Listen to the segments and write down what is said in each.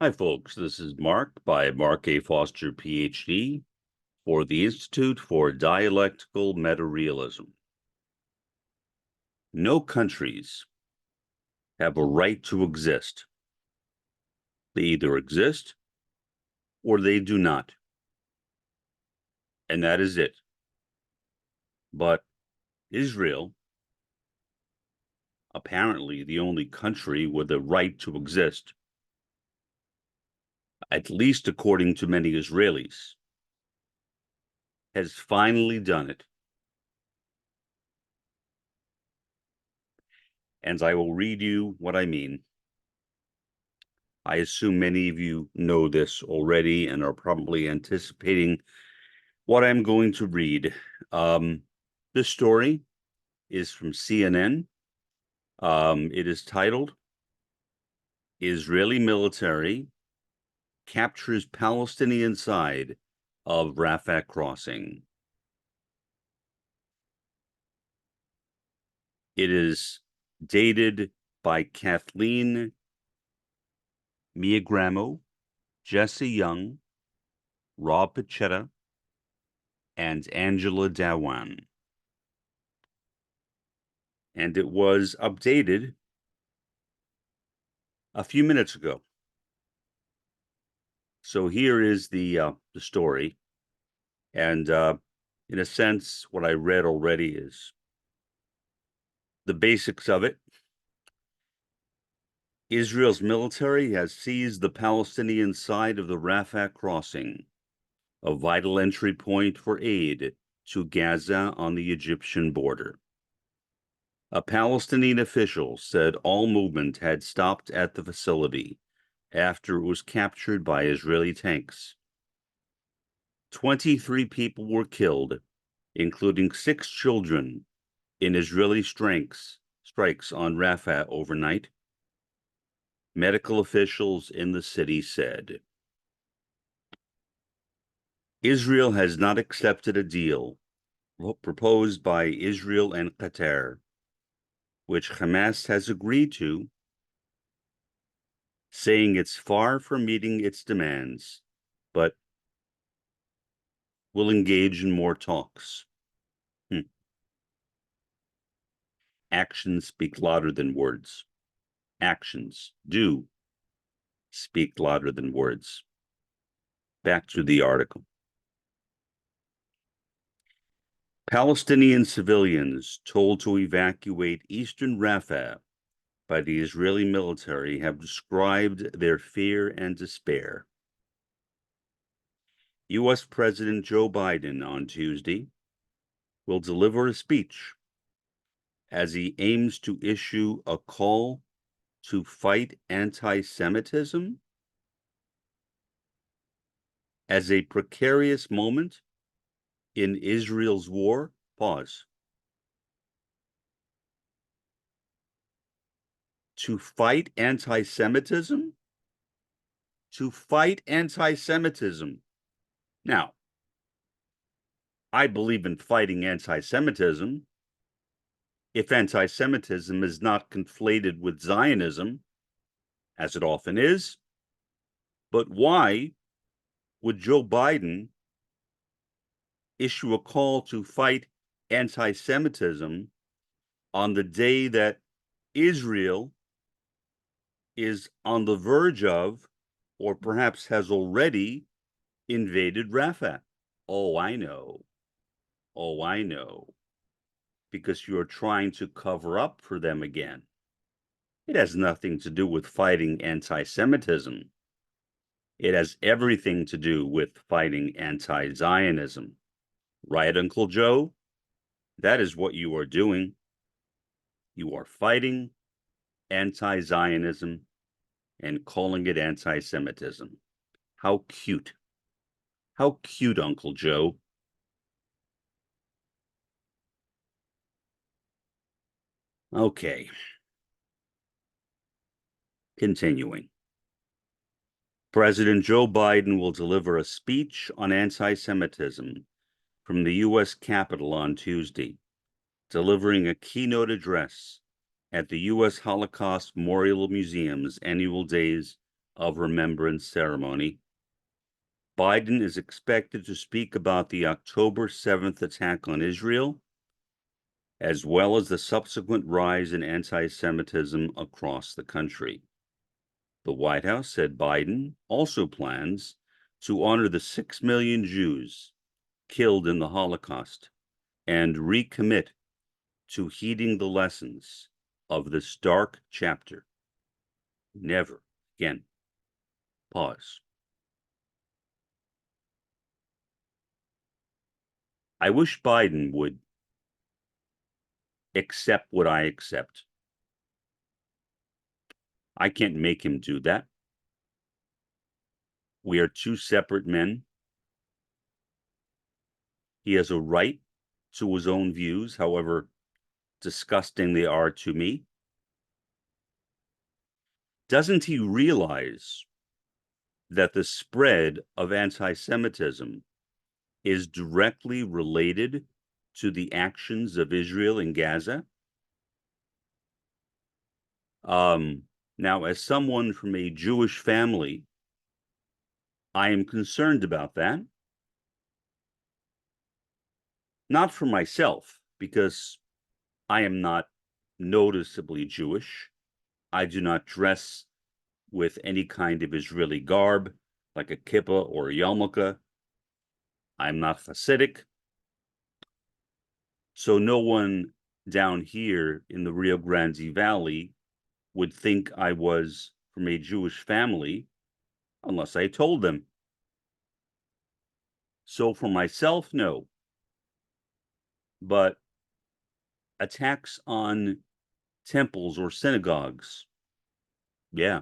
Hi, folks. This is Mark by Mark A. Foster, Ph.D. for the Institute for Dialectical Meta-Realism. No countries have a right to exist. They either exist or they do not. And that is it. But Israel, apparently the only country with a right to exist, at least according to many Israelis, has finally done it. And I will read you what I mean. I assume many of you know this already and are probably anticipating what I'm going to read. This story is from CNN. It is titled, Israeli Military Captures Palestinian Side of Rafah Crossing. It is dated by Kathleen Miagramo, Jesse Young, Rob Pachetta, and Angela Dawan. And it was updated a few minutes ago. So here is the story. And in a sense, what I read already is the basics of it. Israel's military has seized the Palestinian side of the Rafah crossing, a vital entry point for aid to Gaza on the Egyptian border. A Palestinian official said all movement had stopped at the facility after it was captured by Israeli tanks. 23 people were killed, including 6 children, in Israeli strikes on Rafah overnight. Medical officials in the city said. Israel has not accepted a deal proposed by Israel and Qatar, which Hamas has agreed to, saying it's far from meeting its demands, but will engage in more talks. Actions speak louder than words. Actions do speak louder than words. Back to the article. Palestinian civilians told to evacuate eastern Rafah by the Israeli military have described their fear and despair. U.S. President Joe Biden on Tuesday will deliver a speech as he aims to issue a call to fight anti-Semitism as a precarious moment in Israel's war. Pause. To fight anti-Semitism? To fight anti-Semitism. Now, I believe in fighting anti-Semitism if anti-Semitism is not conflated with Zionism, as it often is. But why would Joe Biden issue a call to fight anti-Semitism on the day that Israel is on the verge of, or perhaps has already invaded Rafah? Oh, I know. Oh, I know. Because you're trying to cover up for them again. It has nothing to do with fighting anti-Semitism. It has everything to do with fighting anti-Zionism. Right, Uncle Joe? That is what you are doing. You are fighting anti-Zionism and calling it anti-Semitism. How cute. How cute, Uncle Joe. Okay. Continuing. President Joe Biden will deliver a speech on anti-Semitism from the U.S. Capitol on Tuesday, delivering a keynote address at the U.S. Holocaust Memorial Museum's annual Days of remembrance ceremony, Biden is expected to speak about the October 7th attack on Israel, as well as the subsequent rise in anti-Semitism across the country. The White House said Biden also plans to honor the 6 million Jews killed in the Holocaust and recommit to heeding the lessons of this dark chapter. Never again. Pause. I wish Biden would accept what I accept. I can't make him do that. We are two separate men. He has a right to his own views, however disgusting they are to me. Doesn't he realize that the spread of anti-Semitism is directly related to the actions of Israel in Gaza? Now, as someone from a Jewish family, I am concerned about that. Not for myself, because I am not noticeably Jewish. I do not dress with any kind of Israeli garb, like a kippah or a yarmulke. I'm not Hasidic. So no one down here in the Rio Grande Valley would think I was from a Jewish family unless I told them. So for myself, no. But attacks on temples or synagogues, yeah.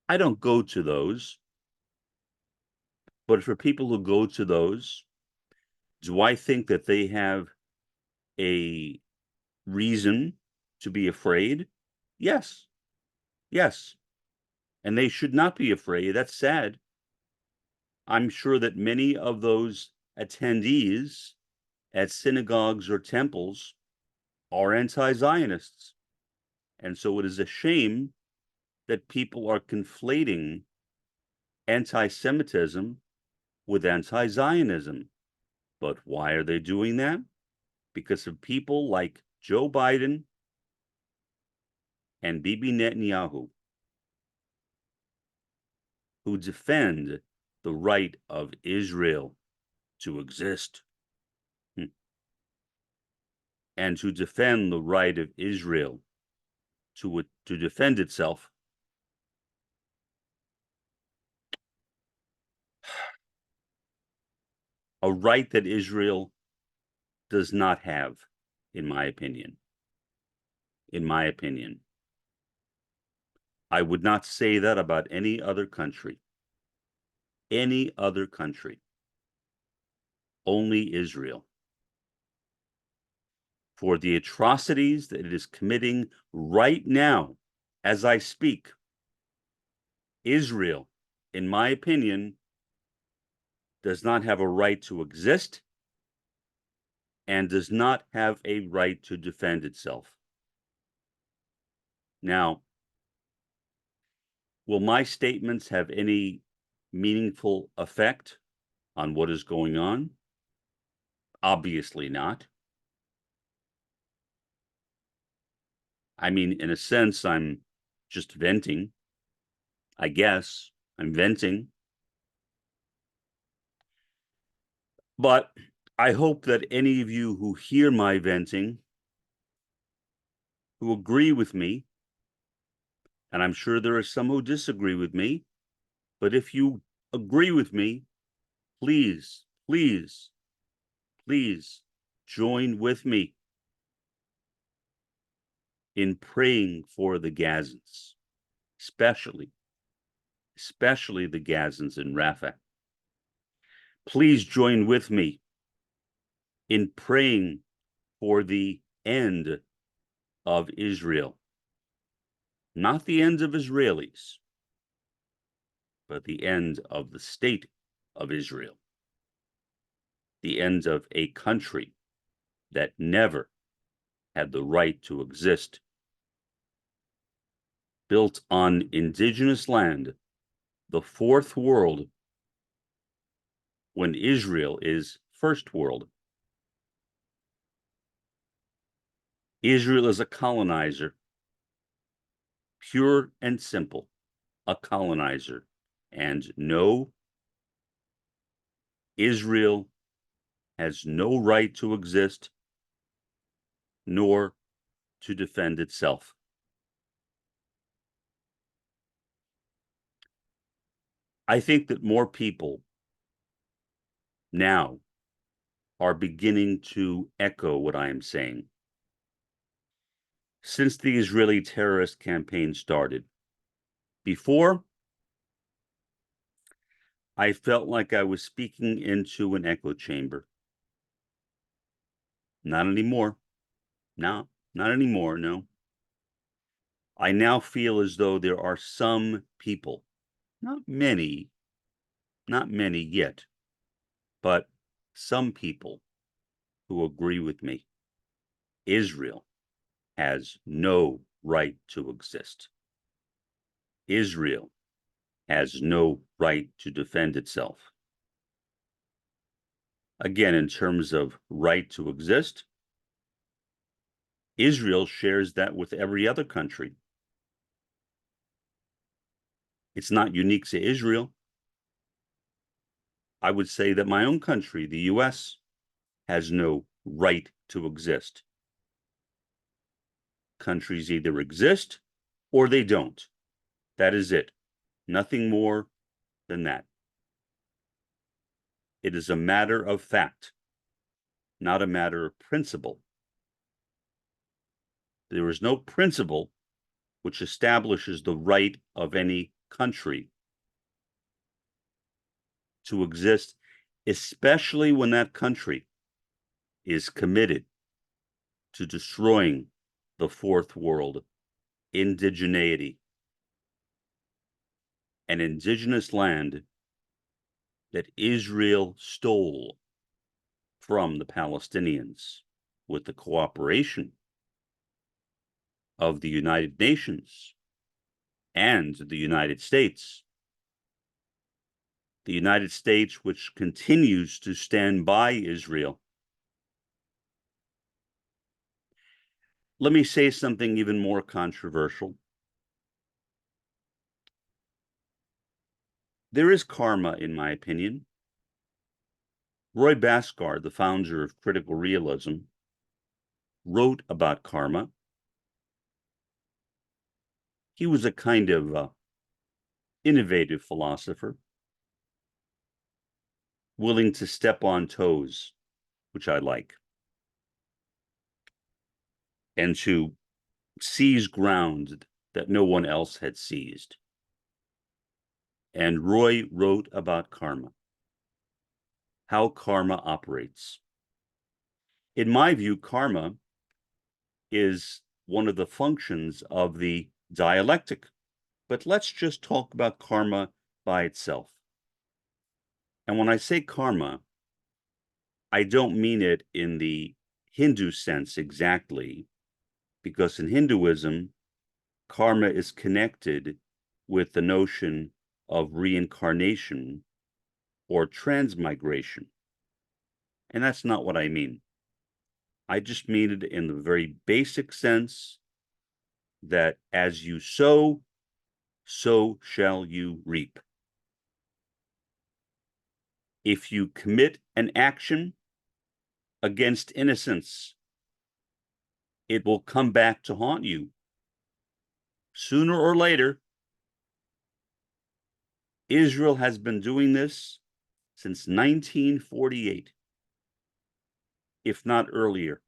I don't go to those. But for people who go to those, do I think that they have a reason to be afraid? Yes. Yes. And they should not be afraid. That's sad. I'm sure that many of those attendees at synagogues or temples are anti-Zionists. And so it is a shame that people are conflating anti-Semitism with anti-Zionism. But why are they doing that? Because of people like Joe Biden and Bibi Netanyahu, who defend the right of Israel to exist and to defend the right of Israel to defend itself. A right that Israel does not have, in my opinion. In my opinion. I would not say that about any other country. Any other country. Only Israel. For the atrocities that it is committing right now, as I speak, Israel, in my opinion, does not have a right to exist and does not have a right to defend itself. Now, will my statements have any meaningful effect on what is going on? Obviously not. I mean, in a sense, I'm just venting. I guess I'm venting. But I hope that any of you who hear my venting, who agree with me, and I'm sure there are some who disagree with me, but if you agree with me, please, please, please join with me in praying for the Gazans, especially the Gazans in Rafah. Please join with me in praying for the end of Israel. Not the end of Israelis, but the end of the state of Israel. The end of a country that never had the right to exist. built on indigenous land, the fourth world, when Israel is first world. Israel is a colonizer, pure and simple, a colonizer. And no, Israel has no right to exist, nor to defend itself. I think that more people now are beginning to echo what I am saying. Since the Israeli terrorist campaign started, before, I felt like I was speaking into an echo chamber. Not anymore. No, not anymore, no. I now feel as though there are some people, not many yet, but some people who agree with me. Israel has no right to exist. Israel has no right to defend itself. Again, in terms of right to exist, Israel shares that with every other country. It's not unique to Israel. I would say that my own country, the US, has no right to exist. Countries either exist or they don't. That is it. Nothing more than that. It is a matter of fact, not a matter of principle. There is no principle which establishes the right of any country to exist, especially when that country is committed to destroying the fourth world, indigeneity, an indigenous land that Israel stole from the Palestinians with the cooperation of the United Nations and the United States. The United States, which continues to stand by Israel. Let me say something even more controversial. There is karma, in my opinion. Roy Bhaskar, the founder of critical realism, wrote about karma. He was a kind of innovative philosopher, willing to step on toes, which I like, and to seize ground that no one else had seized. And Roy wrote about karma, how karma operates. In my view, karma is one of the functions of the dialectic. But let's just talk about karma by itself. And when I say karma, I don't mean it in the Hindu sense exactly, because in Hinduism, karma is connected with the notion of reincarnation or transmigration. And that's not what I mean. I just mean it in the very basic sense that as you sow, so shall you reap. If you commit an action against innocence, it will come back to haunt you. Sooner or later, Israel has been doing this since 1948, if not earlier.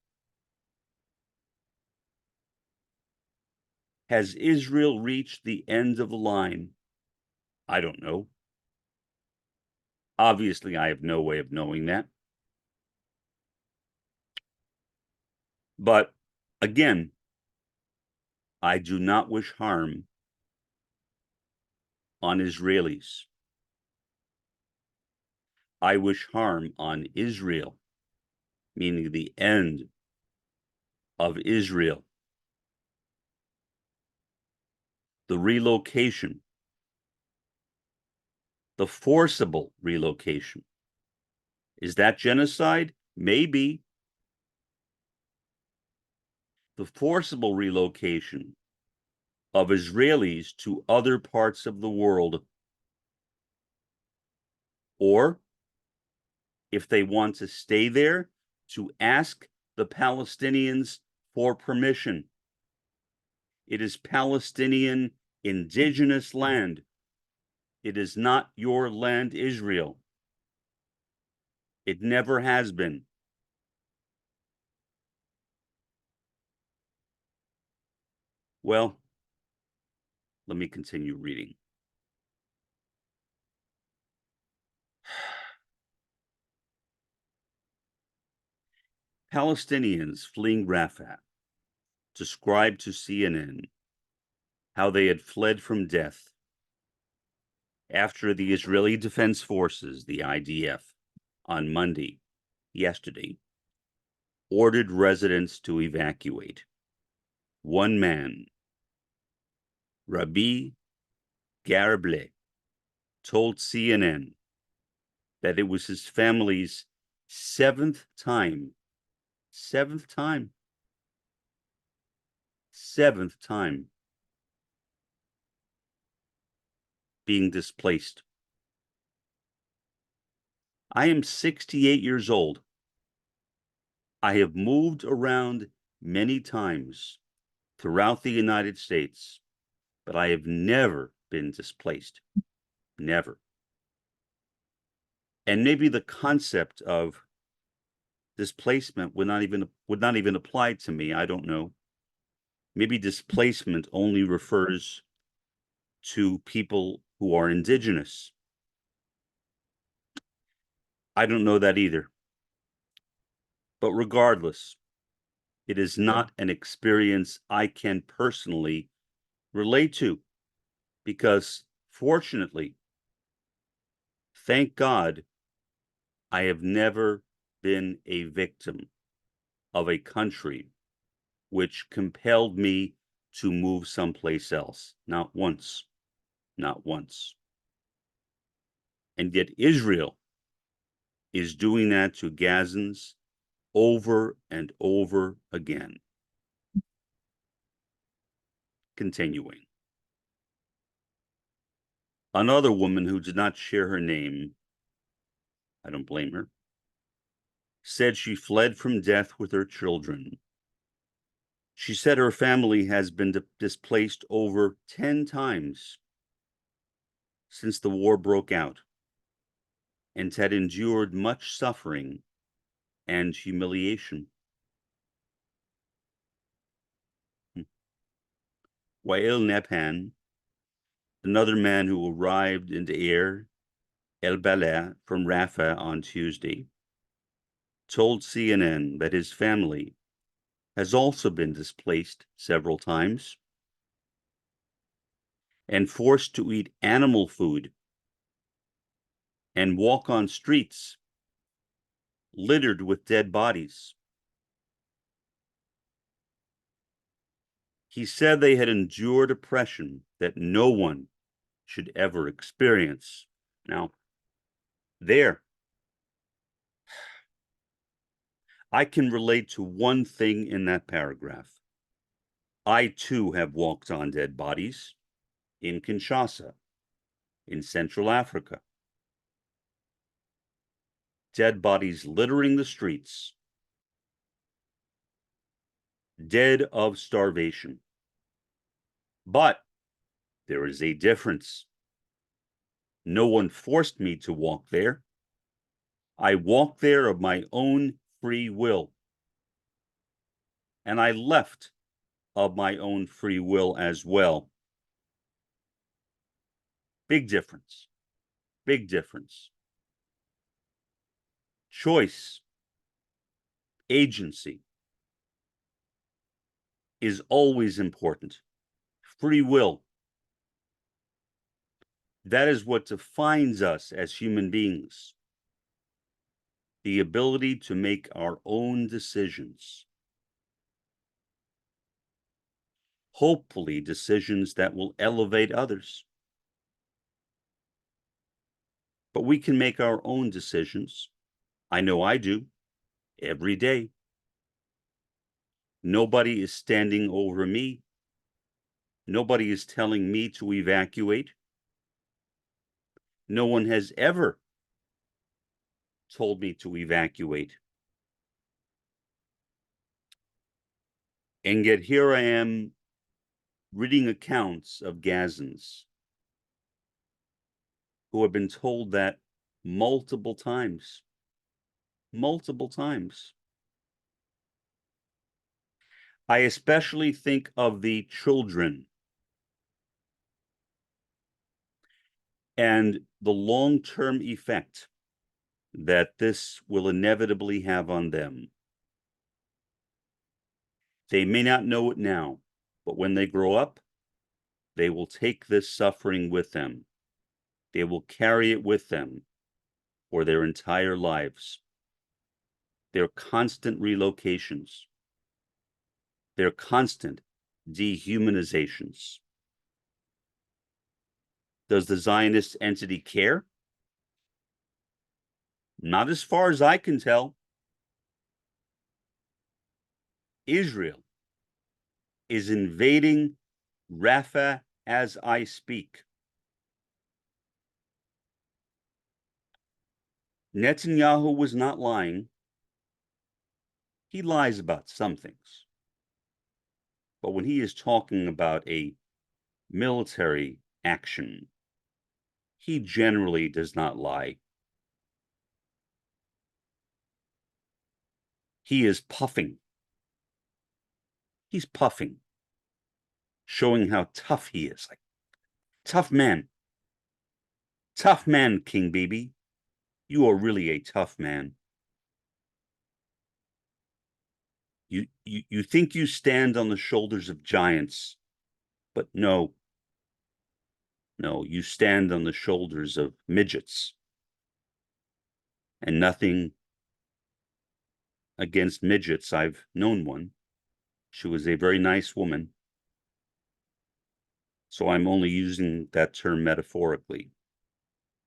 Has Israel reached the end of the line? I don't know. Obviously, I have no way of knowing that. But again, I do not wish harm on Israelis. I wish harm on Israel, meaning the end of Israel. the relocation, the forcible relocation. Is that genocide? Maybe. The forcible relocation of Israelis to other parts of the world, or if they want to stay there, to ask the Palestinians for permission. It is Palestinian indigenous land. It is not your land, Israel. It never has been. Well, let me continue reading. Palestinians fleeing Rafah described to CNN how they had fled from death after the Israeli Defense Forces, the IDF, on Monday, yesterday, ordered residents to evacuate. One man, Rabbi Garble, told CNN that it was his family's seventh time being displaced. I am 68 years old. I have moved around many times throughout the United States, but I have never been displaced. Never. And maybe the concept of displacement would not even apply to me. I don't know. Maybe displacement only refers to people who are indigenous. I don't know that either. But regardless, it is not an experience I can personally relate to because, fortunately, thank God, I have never been a victim of a country which compelled me to move someplace else. Not once. Not once. And yet Israel is doing that to Gazans over and over again. Continuing. Another woman who did not share her name, I don't blame her, said she fled from death with her children. She said her family has been displaced over 10 times since the war broke out and had endured much suffering and humiliation. Wael Nephan, another man who arrived in Deir el-Balah from Rafah on Tuesday, told CNN that his family has also been displaced several times and forced to eat animal food and walk on streets littered with dead bodies. He said they had endured oppression that no one should ever experience. Now, there, I can relate to one thing in that paragraph. I too have walked on dead bodies in Kinshasa, in Central Africa. Dead bodies littering the streets, dead of starvation. But there is a difference. No one forced me to walk there. I walked there of my own free will. And I left of my own free will as well. Big difference. Big difference. Choice, agency is always important. Free will. That is what defines us as human beings. The ability to make our own decisions. hopefully decisions that will elevate others. But we can make our own decisions. I know I do every day. Nobody is standing over me. Nobody is telling me to evacuate. No one has ever told me to evacuate. And yet here I am reading accounts of Gazans who have been told that multiple times. Multiple times. I especially think of the children and the long-term effect that this will inevitably have on them. They may not know it now, but when they grow up, they will take this suffering with them. They will carry it with them for their entire lives. Their constant relocations, their constant dehumanizations. Does the Zionist entity care? Not as far as I can tell. Israel is invading Rafah as I speak. Netanyahu was not lying. He lies about some things. But when he is talking about a military action, he generally does not lie. He is puffing. He's puffing, showing how tough he is. Like, tough man. Tough man, King Bibi. You are really a tough man. You think you stand on the shoulders of giants, but no. No, you stand on the shoulders of midgets. And nothing against midgets. I've known one. She was a very nice woman. So I'm only using that term metaphorically.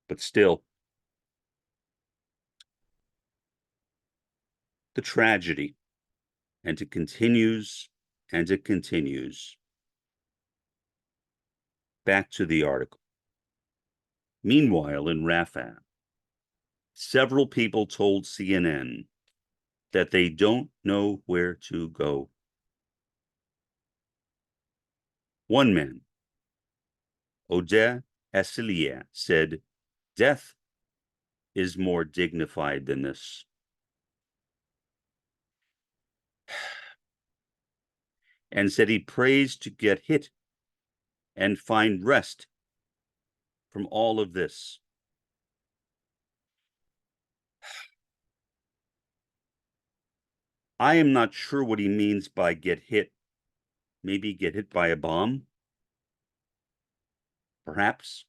But still, the tragedy, and it continues, and it continues. Back to the article. Meanwhile, in Rafah, several people told CNN that they don't know where to go. One man, Odeh Asselier, said, "Death is more dignified than this." And said he prays to get hit and find rest from all of this. I am not sure what he means by get hit. Maybe get hit by a bomb? Perhaps.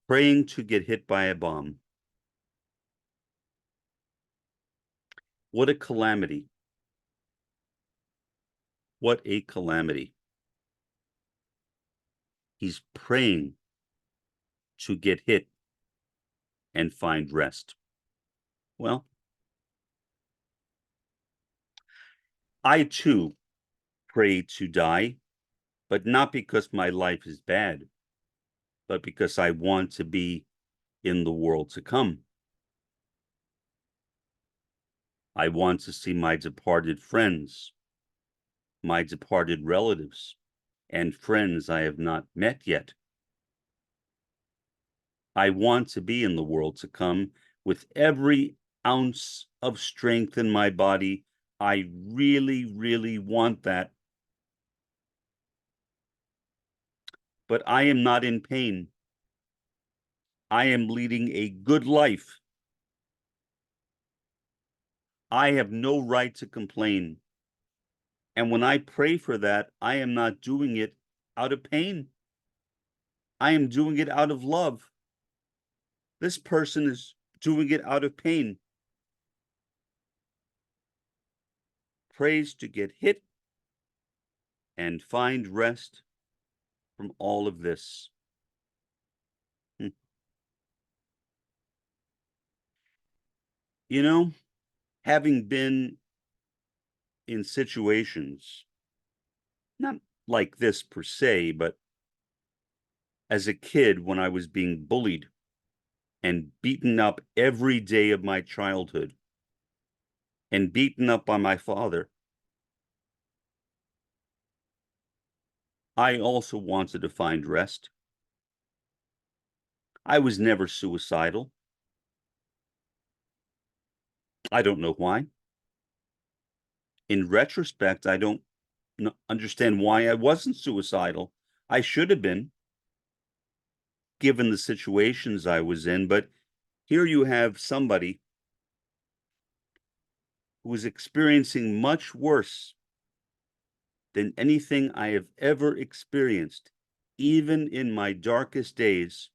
Praying to get hit by a bomb. What a calamity. What a calamity. He's praying to get hit and find rest. Well, I too pray to die, but not because my life is bad, but because I want to be in the world to come. I want to see my departed friends, my departed relatives, and friends I have not met yet. I want to be in the world to come with every ounce of strength in my body. I really, really want that. But I am not in pain. I am leading a good life. I have no right to complain. And when I pray for that, I am not doing it out of pain. I am doing it out of love. This person is doing it out of pain. prays to get hit and find rest from all of this. You know, having been in situations, not like this per se, but as a kid when I was being bullied and beaten up every day of my childhood and beaten up by my father, I also wanted to find rest. I was never suicidal. I don't know why. In retrospect, I don't understand why I wasn't suicidal. I should have been, given the situations I was in, but here you have somebody who is experiencing much worse than anything I have ever experienced, even in my darkest days.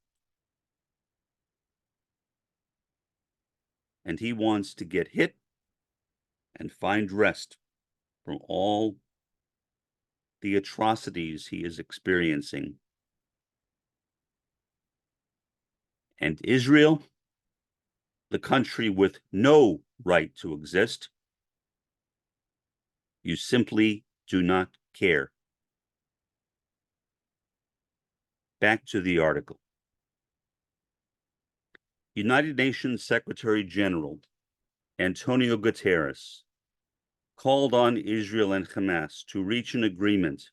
And he wants to get hit and find rest from all the atrocities he is experiencing. And Israel, the country with no right to exist, you simply do not care. Back to the article. United Nations Secretary General Antonio Guterres called on Israel and Hamas to reach an agreement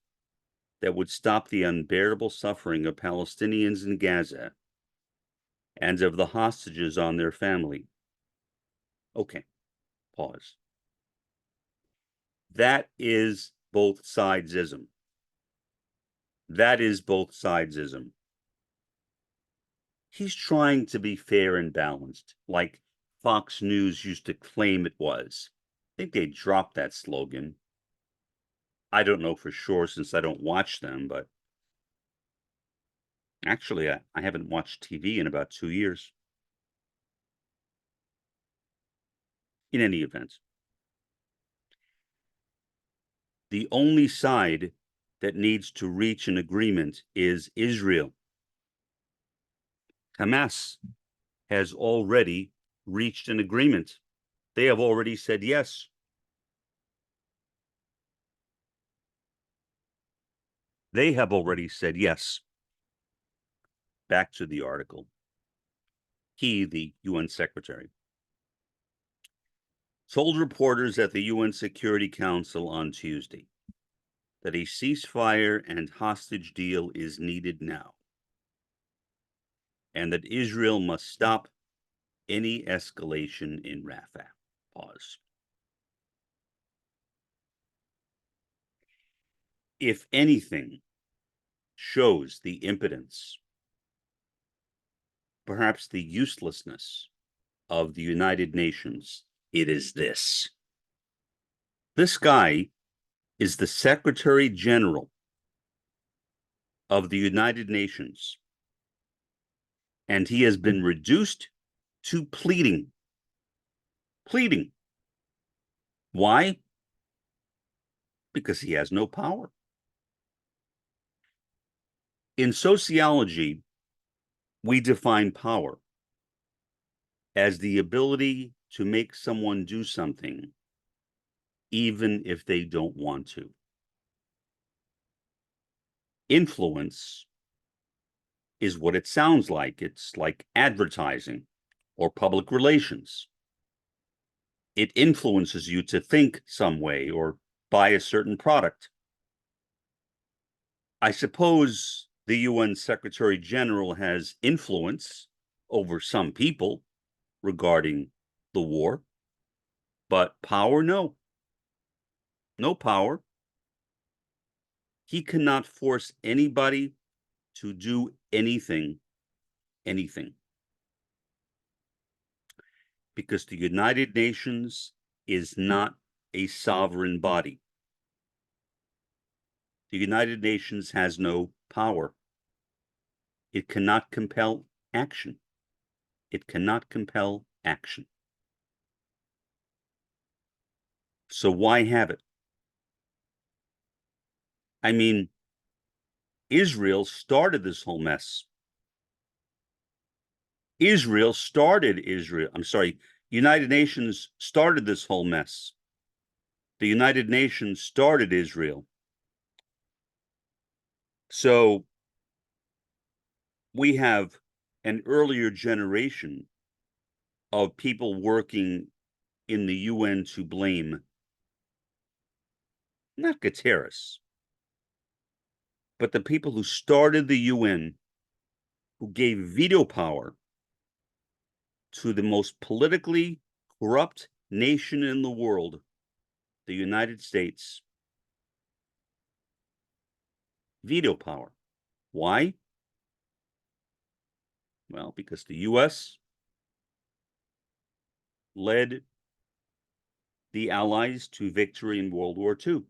that would stop the unbearable suffering of Palestinians in Gaza and of the hostages on their family. Okay, pause. That is both sidesism. That is both sidesism. He's trying to be fair and balanced, like Fox News used to claim it was. I think they dropped that slogan. I don't know for sure since I don't watch them, but actually, I haven't watched TV in about 2 years. In any event, the only side that needs to reach an agreement is Israel. Hamas has already reached an agreement. They have already said yes. They have already said yes. Back to the article. He, the UN secretary, told reporters at the UN Security Council on Tuesday that a ceasefire and hostage deal is needed now, and that Israel must stop any escalation in Rafah. Pause. If anything shows the impotence, perhaps the uselessness of the United Nations, it is this. This guy is the Secretary General of the United Nations, and he has been reduced to pleading. Pleading. Why? Because he has no power. In sociology, we define power as the ability to make someone do something, even if they don't want to. Influence is what it sounds like. It's like advertising or public relations. It influences you to think some way or buy a certain product. I suppose the UN Secretary General has influence over some people regarding the war, but power, no. No power. He cannot force anybody to do anything, because the United Nations is not a sovereign body. The United Nations has no power. It cannot compel action. It cannot compel action. So why have it? I mean, Israel started this whole mess. Israel started Israel. I'm sorry, United Nations started this whole mess. The United Nations started Israel. So we have an earlier generation of people working in the UN to blame, not Guterres, but the people who started the UN, who gave veto power to the most politically corrupt nation in the world, the United States. Veto power. Why? Well, because the US led the Allies to victory in World War II,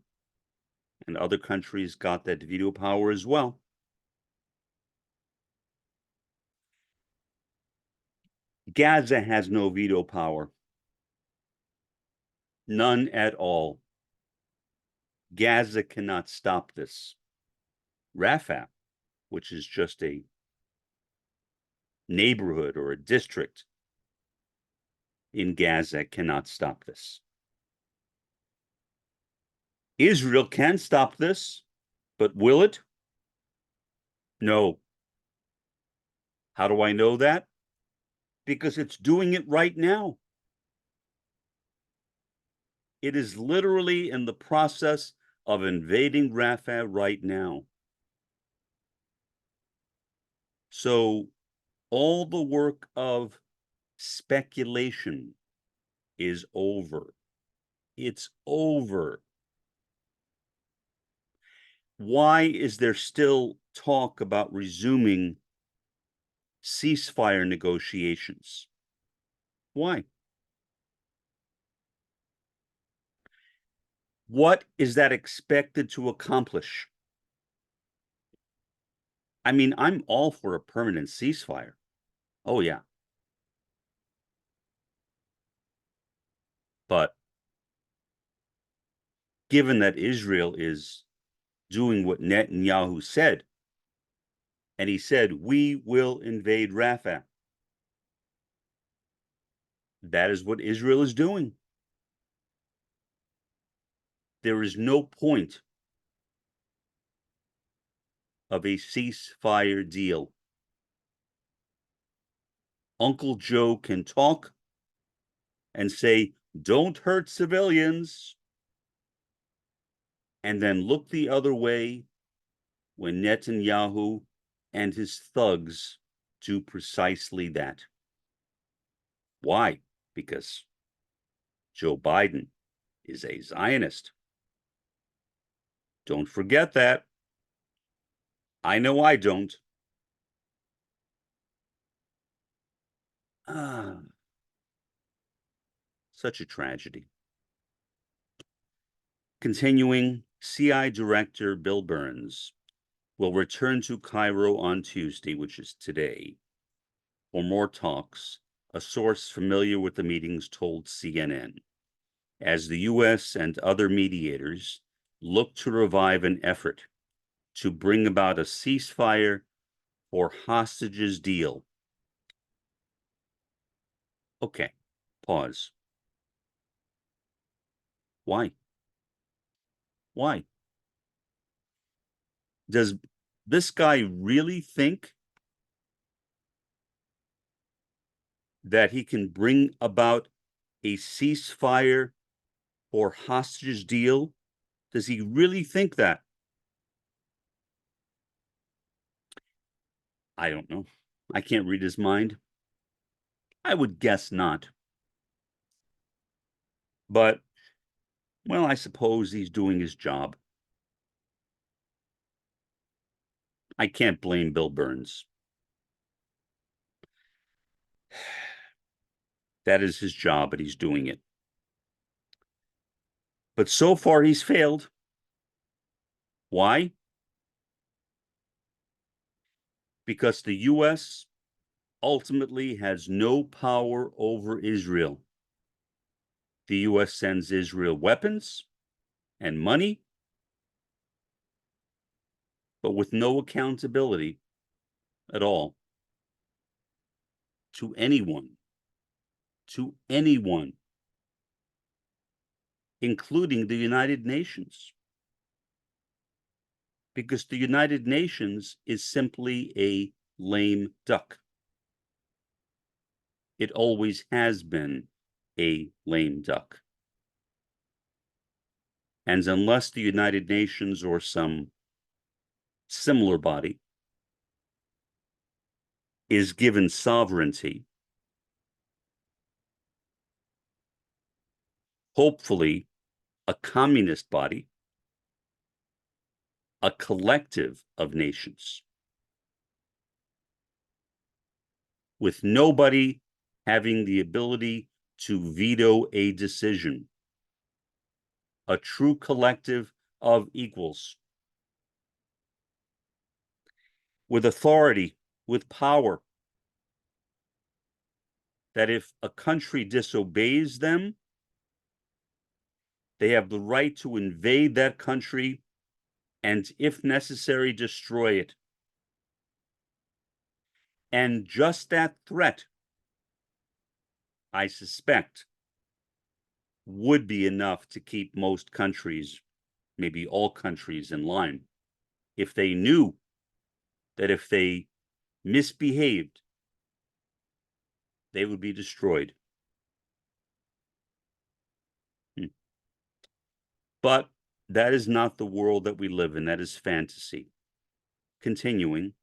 and other countries got that veto power as well. Gaza has no veto power. None at all. Gaza cannot stop this. Rafah, which is just a neighborhood or a district in Gaza, cannot stop this. Israel can stop this, but will it? No. How do I know that? Because it's doing it right now. It is literally in the process of invading Rafah right now. So all the work of speculation is over. It's over. Why is there still talk about resuming ceasefire negotiations? Why? What is that expected to accomplish? I mean, I'm all for a permanent ceasefire. Oh, yeah. But given that Israel is doing what Netanyahu said, and he said, we will invade Rafah. That is what Israel is doing. There is no point of a ceasefire deal. Uncle Joe can talk and say, don't hurt civilians, and then look the other way when Netanyahu and his thugs do precisely that. Why? Because Joe Biden is a Zionist. Don't forget that. I know I don't. Ah, such a tragedy. Continuing, CI Director Bill Burns will return to Cairo on Tuesday, which is today, for more talks, a source familiar with the meetings told CNN, as the U.S. and other mediators look to revive an effort to bring about a ceasefire or hostages deal. Okay, pause. Why? Why? Does this guy really think that he can bring about a ceasefire or hostages deal? Does he really think that? I don't know. I can't read his mind. I would guess not. But, well, I suppose he's doing his job. I can't blame Bill Burns. That is his job, and he's doing it. But so far, he's failed. Why? Because the U.S. ultimately has no power over Israel. The U.S. sends Israel weapons and money, but with no accountability at all to anyone, including the United Nations. Because the United Nations is simply a lame duck. It always has been a lame duck. And unless the United Nations or some similar body is given sovereignty, hopefully a communist body, a collective of nations, with nobody having the ability to veto a decision, a true collective of equals, with authority, with power, that if a country disobeys them, they have the right to invade that country and, if necessary, destroy it. And just that threat, I suspect, would be enough to keep most countries, maybe all countries, in line. If they knew that if they misbehaved, they would be destroyed. But that is not the world that we live in. That is fantasy. Continuing,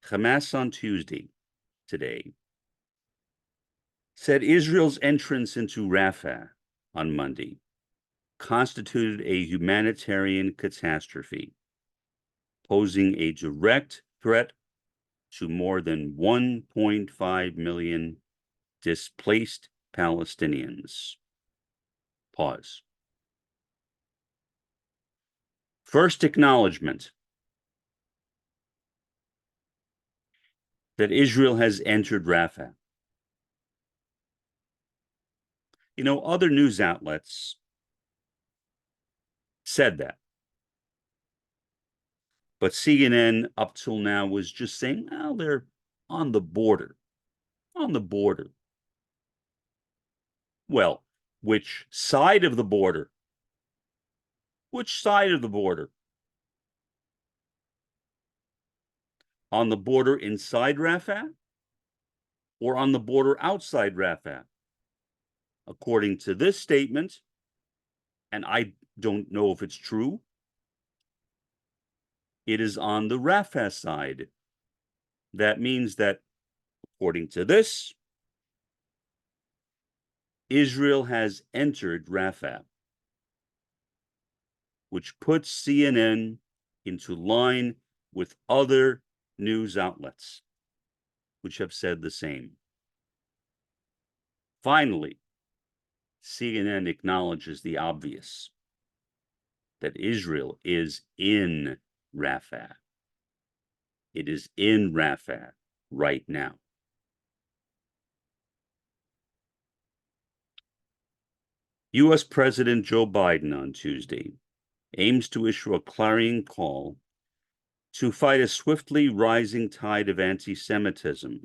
Hamas on Tuesday, today, said Israel's entrance into Rafah on Monday constituted a humanitarian catastrophe, posing a direct threat to more than 1.5 million displaced Palestinians. Pause. First acknowledgement that Israel has entered Rafah. You know, other news outlets said that. But CNN up till now was just saying, well, they're on the border. On the border. Well, which side of the border? Which side of the border? On the border inside Rafah or on the border outside Rafah? According to this statement, and I don't know if it's true, it is on the Rafah side. That means that, according to this, Israel has entered Rafah, which puts CNN into line with other news outlets, which have said the same. Finally, CNN acknowledges the obvious, that Israel is in Rafah. It is in Rafah right now. U.S. President Joe Biden on Tuesday aims to issue a clarion call to fight a swiftly rising tide of anti-Semitism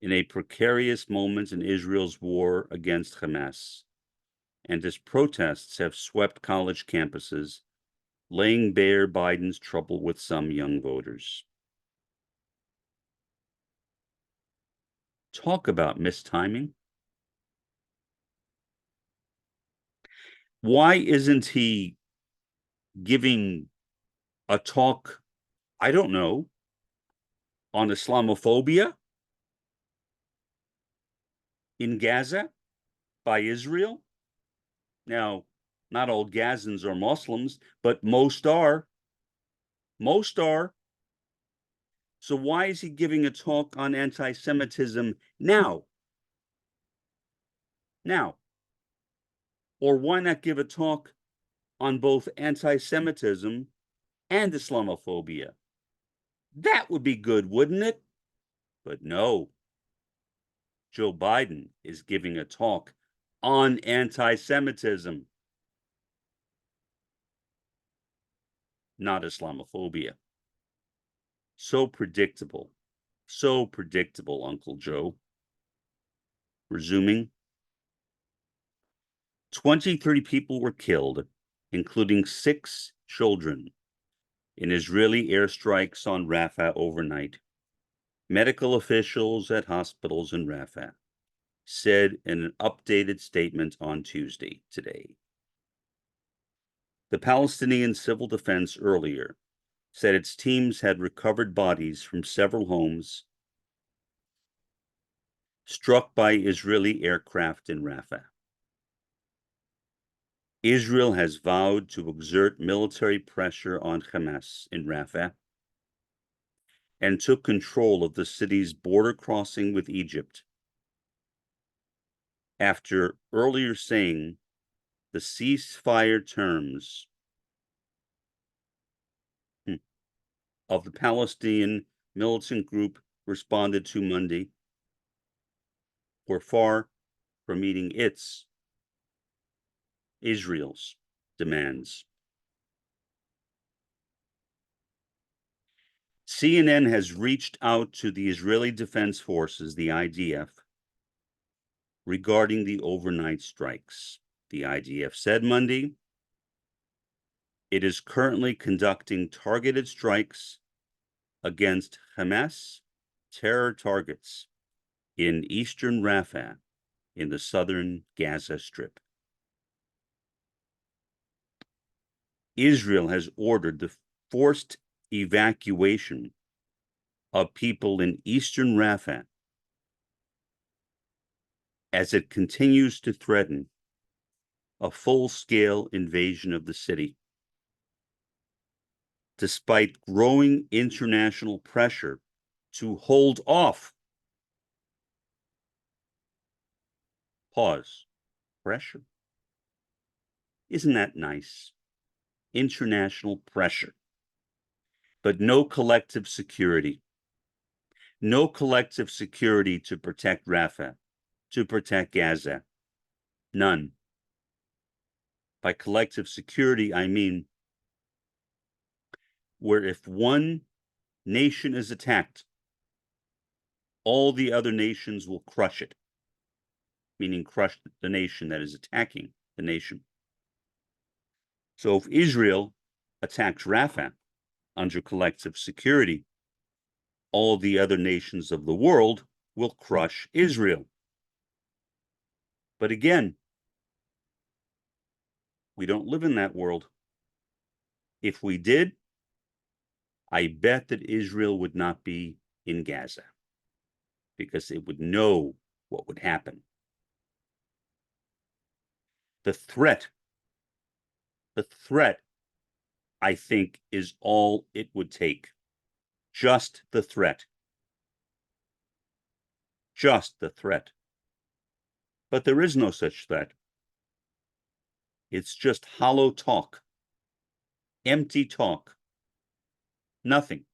in a precarious moment in Israel's war against Hamas, and as protests have swept college campuses, laying bare Biden's trouble with some young voters. Talk about mistiming. Why isn't he giving a talk, I don't know, on Islamophobia in Gaza by Israel? Now, not all Gazans are Muslims, but most are. Most are. So why is he giving a talk on anti-Semitism now? Now. Or why not give a talk on both anti-Semitism and Islamophobia? That would be good, wouldn't it? But no. Joe Biden is giving a talk on anti-Semitism, not Islamophobia. So predictable. So predictable, Uncle Joe. Resuming, 23 people were killed, including 6 children, in Israeli airstrikes on Rafah overnight. Medical officials at hospitals in Rafah said in an updated statement on Tuesday today. The Palestinian Civil Defense earlier said its teams had recovered bodies from several homes struck by Israeli aircraft in Rafah. Israel has vowed to exert military pressure on Hamas in Rafah and took control of the city's border crossing with Egypt after earlier saying the ceasefire terms of the Palestinian militant group responded to Monday were far from meeting Israel's demands. CNN has reached out to the Israeli Defense Forces, the IDF, regarding the overnight strikes. The IDF said Monday it is currently conducting targeted strikes against Hamas terror targets in eastern Rafah in the southern Gaza Strip. Israel has ordered the forced evacuation of people in eastern Rafah as it continues to threaten a full-scale invasion of the city. Despite growing international pressure to hold off. Pause. Pressure? Isn't that nice? International pressure. But no collective security. No collective security to protect Rafah, to protect Gaza. None. By collective security, I mean where if one nation is attacked, all the other nations will crush it, meaning crush the nation that is attacking the nation. So if Israel attacks Rafah under collective security, all the other nations of the world will crush Israel. But again, we don't live in that world. If we did, I bet that Israel would not be in Gaza because it would know what would happen. The threat, I think, is all it would take. Just the threat. Just the threat. But there is no such threat. It's just hollow talk. Empty talk. Nothing.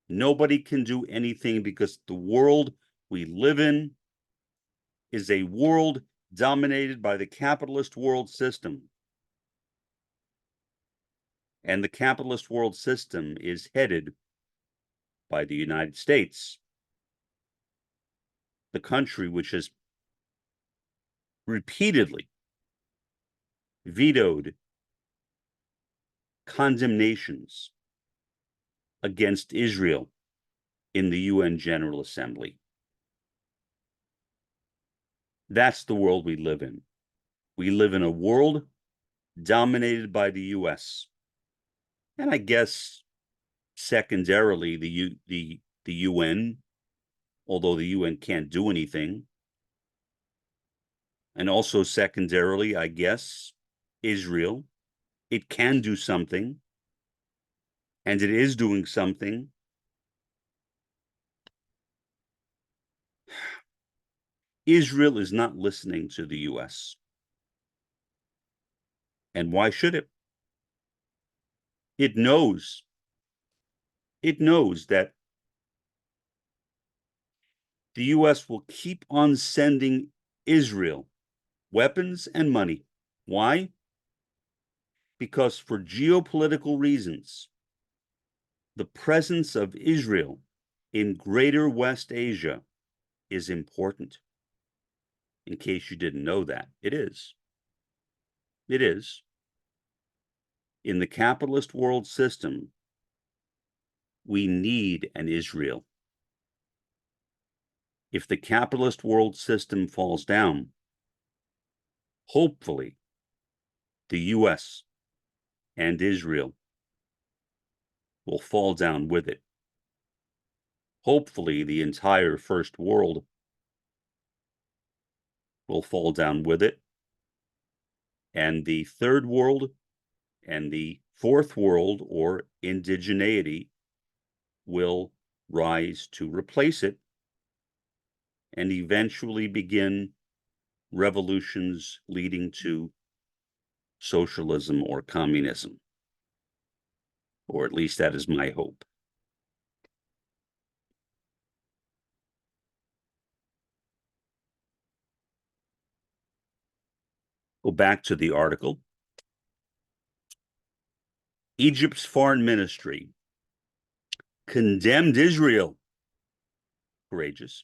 Nobody can do anything because the world we live in is a world dominated by the capitalist world system. And the capitalist world system is headed by the United States, the country which has repeatedly vetoed condemnations against Israel in the UN General Assembly. That's the world we live in. We live in a world dominated by the US. And I guess secondarily the UN, although the UN can't do anything. And also secondarily, I guess, Israel. It can do something. And it is doing something. Israel is not listening to the US. And why should it? It knows that the U.S. will keep on sending Israel weapons and money. Why? Because for geopolitical reasons, the presence of Israel in Greater West Asia is important. In case you didn't know that, it is. It is. In the capitalist world system, we need an Israel. If the capitalist world system falls down, hopefully the US and Israel will fall down with it. Hopefully the entire first world will fall down with it. And the third world and the fourth world, or indigeneity, will rise to replace it and eventually begin revolutions leading to socialism or communism. Or at least that is my hope. Go back to the article. Egypt's foreign ministry condemned Israel, courageous,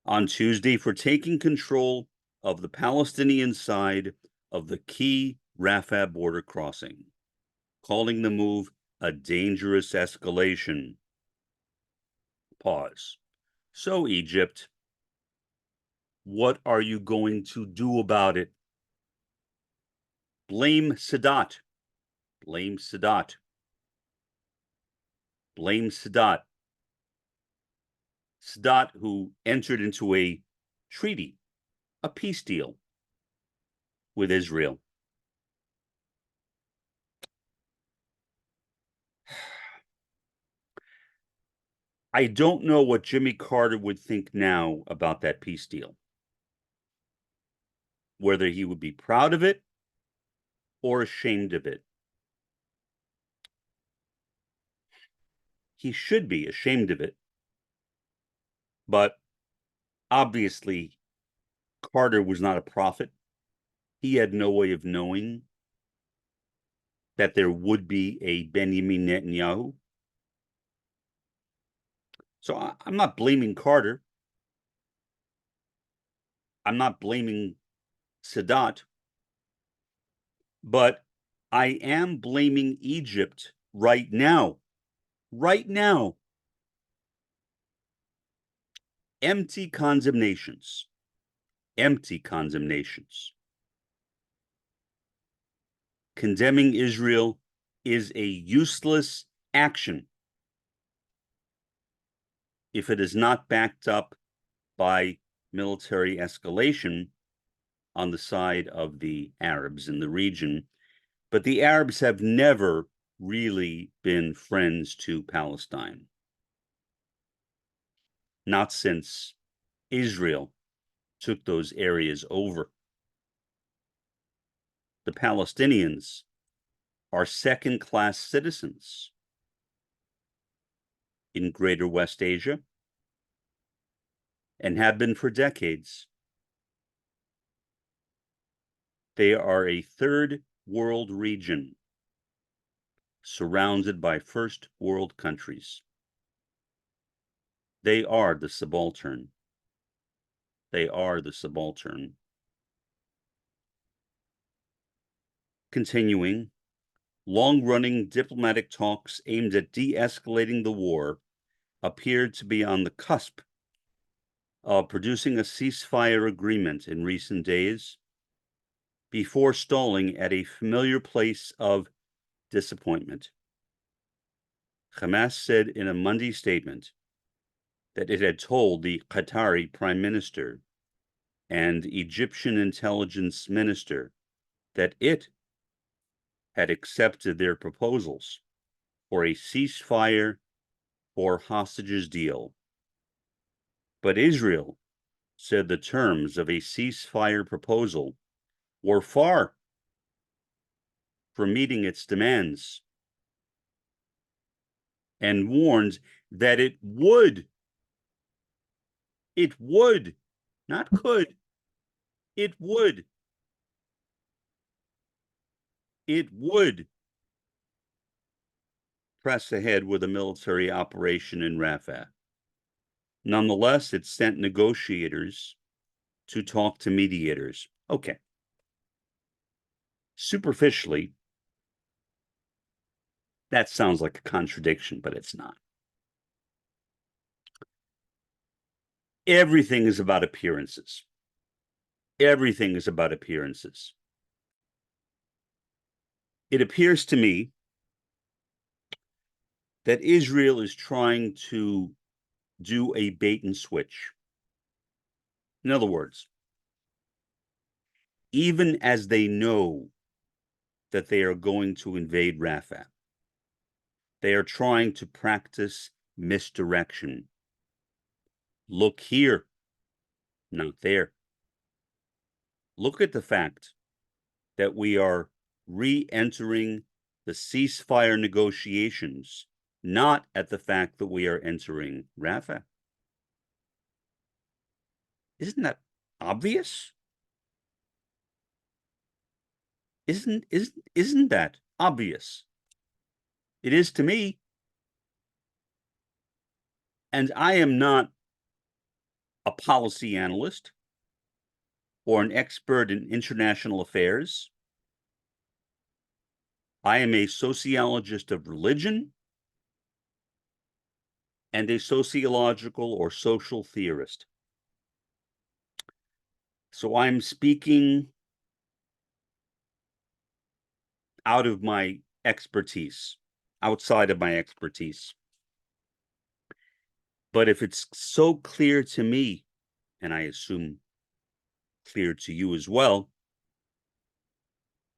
on Tuesday for taking control of the Palestinian side of the key Rafah border crossing, calling the move a dangerous escalation. Pause. So, Egypt, what are you going to do about it? Blame Sadat. Blame Sadat. Blame Sadat. Sadat, who entered into a treaty, a peace deal with Israel. I don't know what Jimmy Carter would think now about that peace deal. Whether he would be proud of it or ashamed of it. He should be ashamed of it. But obviously, Carter was not a prophet. He had no way of knowing that there would be a Benjamin Netanyahu. So I'm not blaming Carter. I'm not blaming Sadat. But I am blaming Egypt right now. Right now. Empty condemnations. Empty condemnations. Condemning Israel is a useless action if it is not backed up by military escalation on the side of the Arabs in the region. But the Arabs have never really been friends to Palestine. Not since Israel took those areas over. The Palestinians are second-class citizens in Greater West Asia and have been for decades. They are a third world region surrounded by first world countries. They are the subaltern. They are the subaltern. Continuing, long-running diplomatic talks aimed at de-escalating the war appeared to be on the cusp of producing a ceasefire agreement in recent days before stalling at a familiar place of disappointment. Hamas said in a Monday statement that it had told the Qatari Prime Minister and Egyptian intelligence minister that it had accepted their proposals for a ceasefire or hostages deal. But Israel said the terms of a ceasefire proposal were far from meeting its demands and warned that it would It would, not could. It would. It would press ahead with a military operation in Rafah. Nonetheless, it sent negotiators to talk to mediators. Okay. Superficially, that sounds like a contradiction, but it's not. Everything is about appearances. Everything is about appearances. It appears to me that Israel is trying to do a bait and switch. In other words, even as they know that they are going to invade Rafah, they are trying to practice misdirection. Look here, not there. Look at the fact that we are re-entering the ceasefire negotiations, not at the fact that we are entering Rafah. Isn't that obvious? Isn't that obvious? It is to me. And I am not a policy analyst or an expert in international affairs. I am a sociologist of religion and a sociological or social theorist. So I'm speaking out of my expertise, outside of my expertise. But if it's so clear to me, and I assume clear to you as well,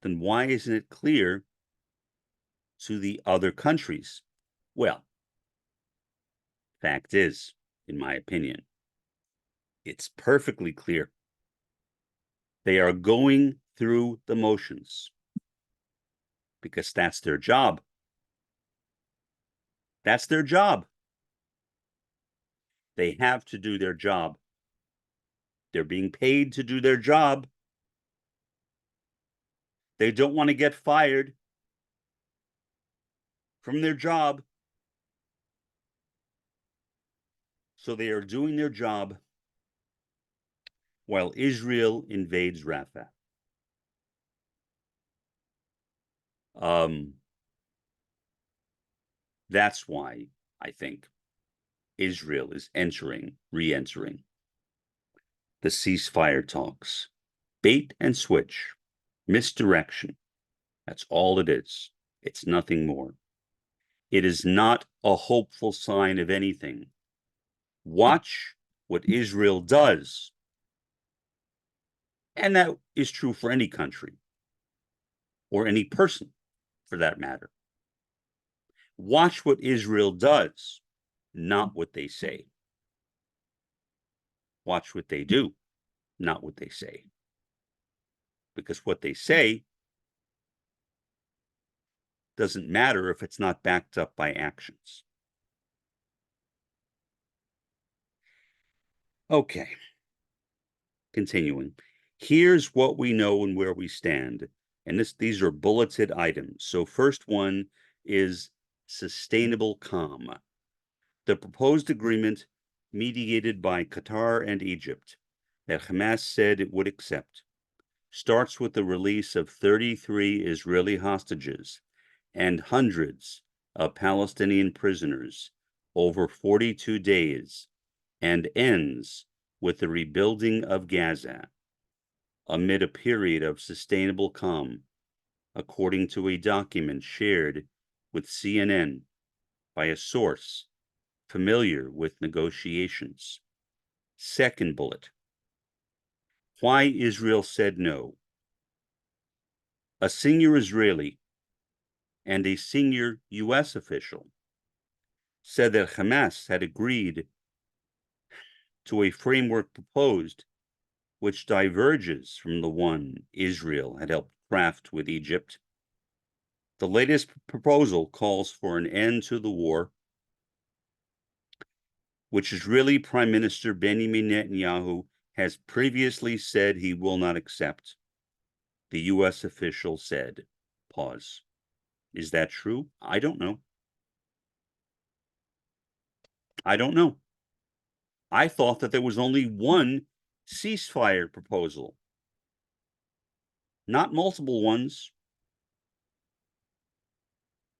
then why isn't it clear to the other countries? Well, fact is, in my opinion, it's perfectly clear. They are going through the motions because that's their job. That's their job. They have to do their job. They're being paid to do their job. They don't want to get fired from their job. So they are doing their job while Israel invades Rafah. That's why I think Israel is re-entering the ceasefire talks. Bait and switch, misdirection. That's all it is. It's nothing more. It is not a hopeful sign of anything. Watch what Israel does. And that is true for any country or any person for that matter. Watch what Israel does, not what they say. Watch what they do, not what they say. Because what they say doesn't matter if it's not backed up by actions. Okay. Continuing. Here's what we know and where we stand. And these are bulleted items. So first one is sustainable calm. The proposed agreement mediated by Qatar and Egypt that Hamas said it would accept starts with the release of 33 Israeli hostages and hundreds of Palestinian prisoners over 42 days and ends with the rebuilding of Gaza amid a period of sustainable calm, according to a document shared with CNN by a source familiar with negotiations. Second bullet. Why Israel said no. A senior Israeli and a senior U.S. official said that Hamas had agreed to a framework proposed which diverges from the one Israel had helped craft with Egypt. The latest proposal calls for an end to the war, which Israeli Prime Minister Benjamin Netanyahu has previously said he will not accept. The U.S. official said, pause. Is that true? I don't know. I don't know. I thought that there was only one ceasefire proposal, not multiple ones.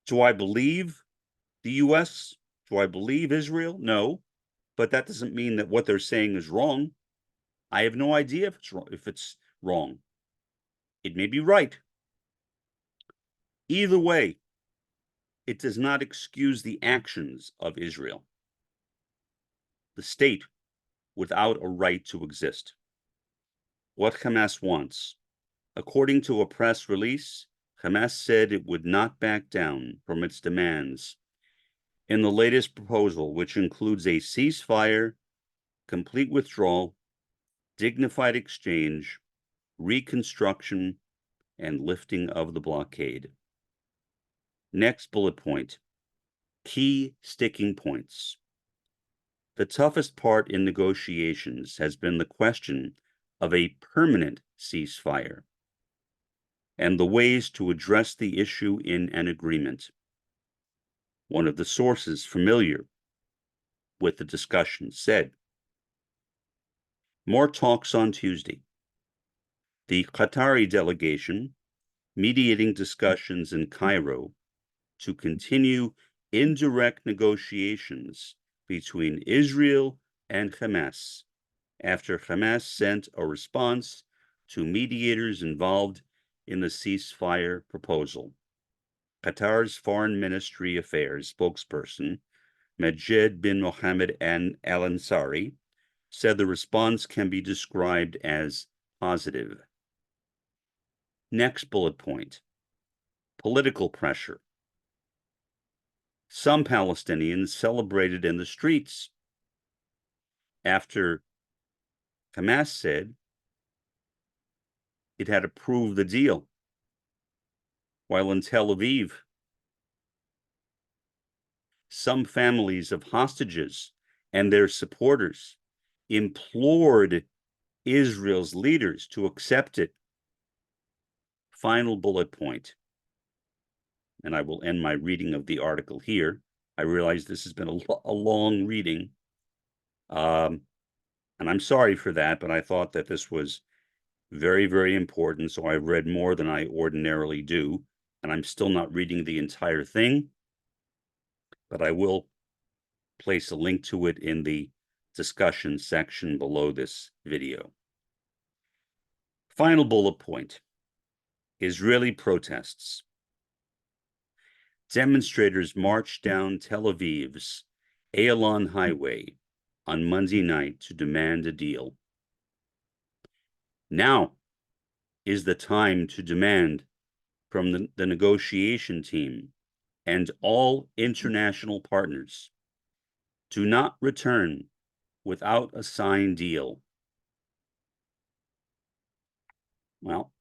Do I believe the U.S.? Do I believe Israel? No, but that doesn't mean that what they're saying is wrong. I have no idea if it's wrong. It may be right. Either way, it does not excuse the actions of Israel, the state without a right to exist. What Hamas wants. According to a press release, Hamas said it would not back down from its demands in the latest proposal, which includes a ceasefire, complete withdrawal, dignified exchange, reconstruction, and lifting of the blockade. Next bullet point, key sticking points. The toughest part in negotiations has been the question of a permanent ceasefire and the ways to address the issue in an agreement. One of the sources familiar with the discussion said, more talks on Tuesday. The Qatari delegation mediating discussions in Cairo to continue indirect negotiations between Israel and Hamas after Hamas sent a response to mediators involved in the ceasefire proposal. Qatar's Foreign Ministry Affairs spokesperson, Majed bin Mohammed Al Ansari, said the response can be described as positive. Next bullet point, political pressure. Some Palestinians celebrated in the streets after Hamas said it had approved the deal, while in Tel Aviv, some families of hostages and their supporters implored Israel's leaders to accept it. Final bullet point, and I will end my reading of the article here. I realize this has been a long reading, and I'm sorry for that, but I thought that this was very, very important, so I've read more than I ordinarily do, and I'm still not reading the entire thing, but I will place a link to it in the discussion section below this video. Final bullet point, Israeli protests. Demonstrators marched down Tel Aviv's Ayalon Highway on Monday night to demand a deal. Now is the time to demand from the negotiation team and all international partners to not return without a signed deal. Well,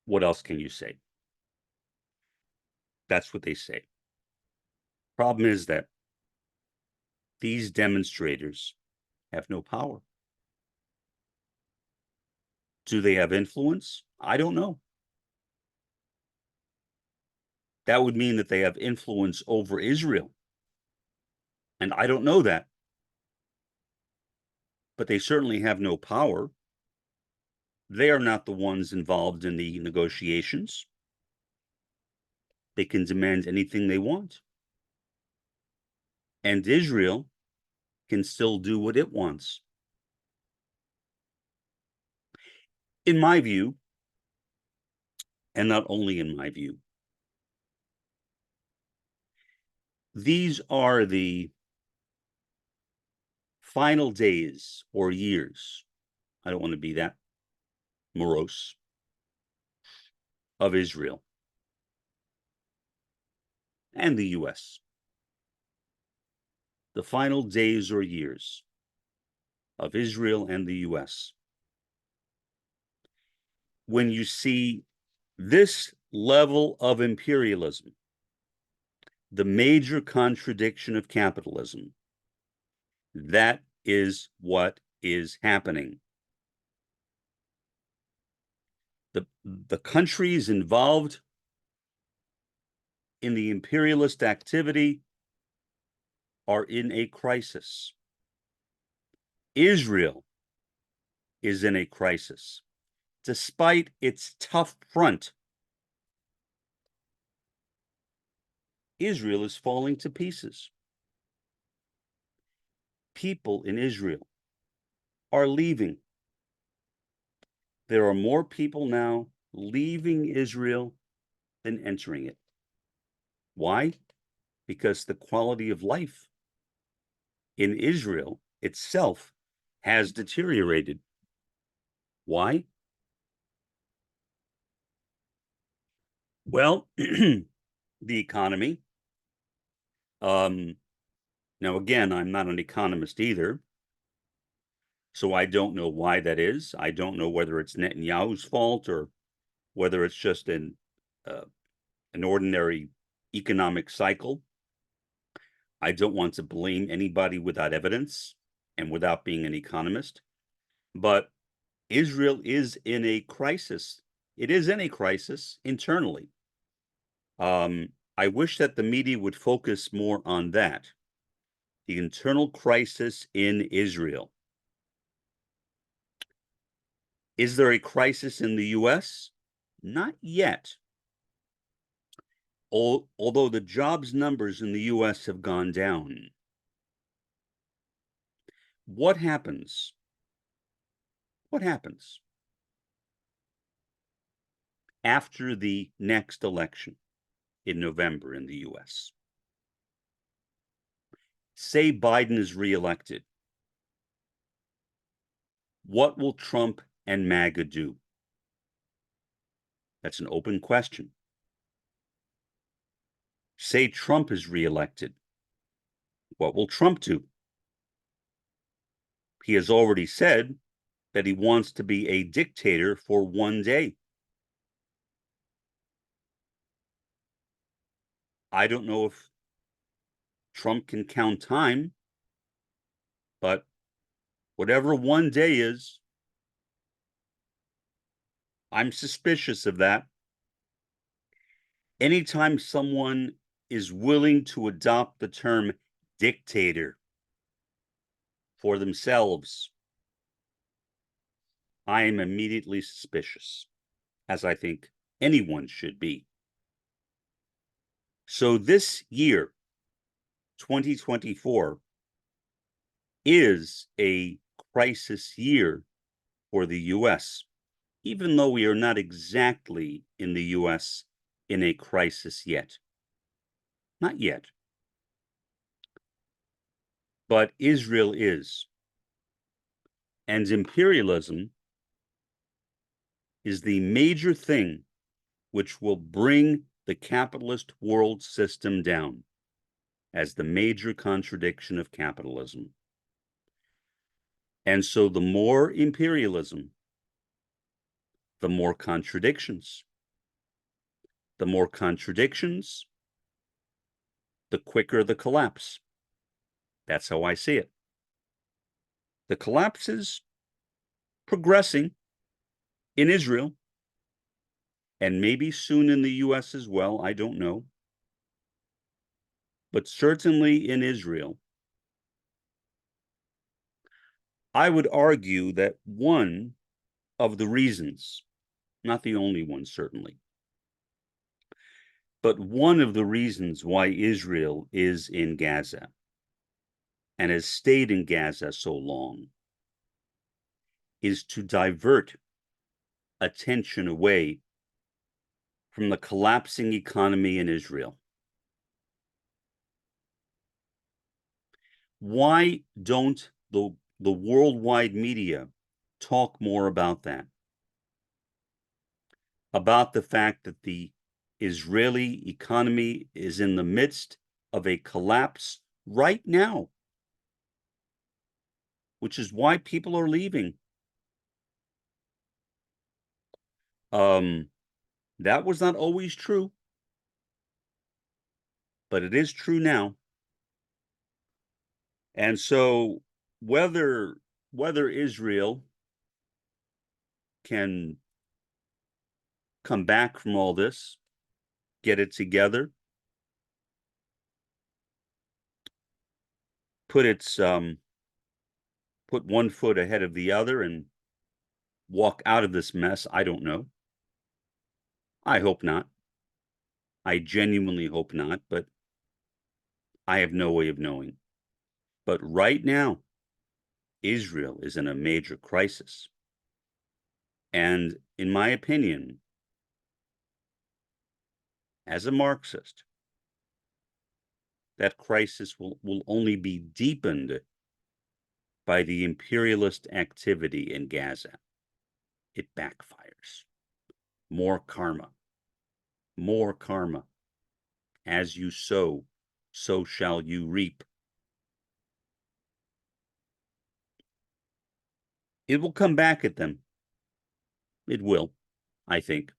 what else can you say? That's what they say. Problem is that these demonstrators have no power. Do they have influence? I don't know. That would mean that they have influence over Israel. And I don't know that. But they certainly have no power. They are not the ones involved in the negotiations. They can demand anything they want. And Israel can still do what it wants. In my view, and not only in my view, these are the final days or years, I don't want to be that morose, of Israel and the US. The final days or years of Israel and the US. When you see this level of imperialism, the major contradiction of capitalism, That is what is happening. The countries involved in the imperialist activity are in a crisis. Israel is in a crisis. Despite its tough front, Israel is falling to pieces. People in Israel are leaving. There are more people now leaving Israel than entering it. Why? Because the quality of life in Israel itself has deteriorated. Why? Well, the economy. Now, again, I'm not an economist either, so I don't know why that is. I don't know whether it's Netanyahu's fault or whether it's just an ordinary economic cycle. I don't want to blame anybody without evidence and without being an economist, but Israel is in a crisis. It is in a crisis internally. I wish that the media would focus more on that, the internal crisis in Israel. Is there a crisis in the US? Not yet. Although the jobs numbers in the US have gone down. What happens? What happens after the next election in November in the US? Say Biden is reelected. What will Trump and MAGA do? That's an open question. Say Trump is reelected. What will Trump do? He has already said that he wants to be a dictator for one day. I don't know if Trump can count time, but whatever one day is, I'm suspicious of that. Anytime someone is willing to adopt the term dictator for themselves, I am immediately suspicious, as I think anyone should be. So this year, 2024, is a crisis year for the US, even though we are not exactly in the US in a crisis yet. Not yet. But Israel is. And imperialism is the major thing which will bring the capitalist world system down as the major contradiction of capitalism. And so the more imperialism, the more contradictions. The more contradictions, the quicker the collapse. That's how I see it. The collapse is progressing in Israel and maybe soon in the US as well. I don't know. But certainly in Israel, I would argue that one of the reasons, not the only one certainly, but one of the reasons why Israel is in Gaza and has stayed in Gaza so long is to divert attention away from the collapsing economy in Israel. Why don't the worldwide media talk more about that? About the fact that the Israeli economy is in the midst of a collapse right now, which is why people are leaving. That was not always true, but it is true now. And so whether Israel can come back from all this, get it together, put one foot ahead of the other and walk out of this mess, I don't know. I hope not. I genuinely hope not, but I have no way of knowing. But right now, Israel is in a major crisis. And in my opinion, as a Marxist, that crisis will only be deepened by the imperialist activity in Gaza. It backfires. More karma. More karma. As you sow, so shall you reap. It will come back at them. It will, I think.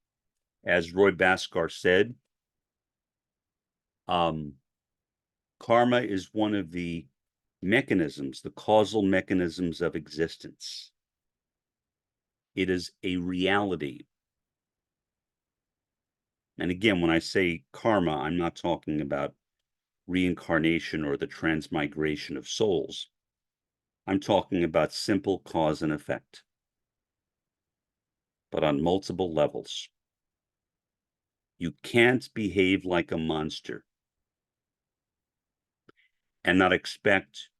As Roy Bhaskar said, karma is one of the mechanisms, the causal mechanisms of existence. It is a reality. And again, when I say karma, I'm not talking about reincarnation or the transmigration of souls. I'm talking about simple cause and effect, but on multiple levels. You can't behave like a monster and not expect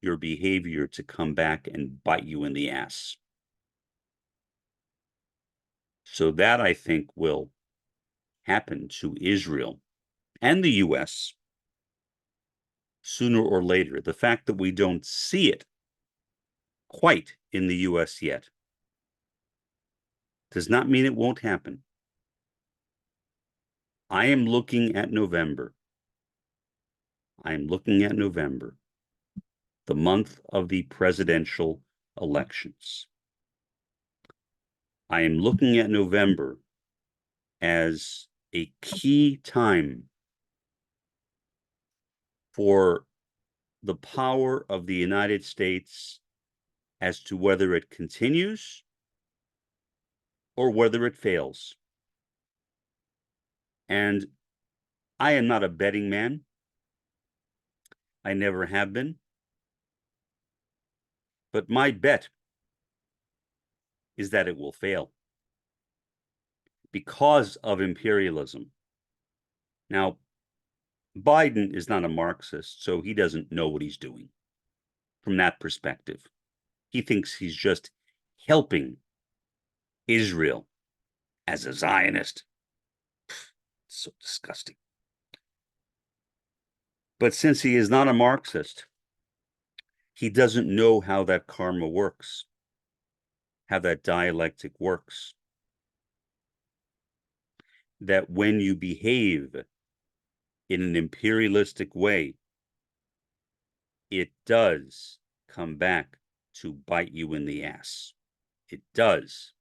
your behavior to come back and bite you in the ass. So that, I think, will happen to Israel and the US sooner or later. The fact that we don't see it quite in the US yet does not mean it won't happen. I am looking at November. I am looking at November, the month of the presidential elections. I am looking at November as a key time for the power of the United States as to whether it continues or whether it fails. And I am not a betting man. I never have been. But my bet is that it will fail because of imperialism. Now, Biden is not a Marxist, so he doesn't know what he's doing from that perspective. He thinks he's just helping Israel as a Zionist. It's so disgusting. But since he is not a Marxist, he doesn't know how that karma works, how that dialectic works. That when you behave in an imperialistic way, it does come back to bite you in the ass. It does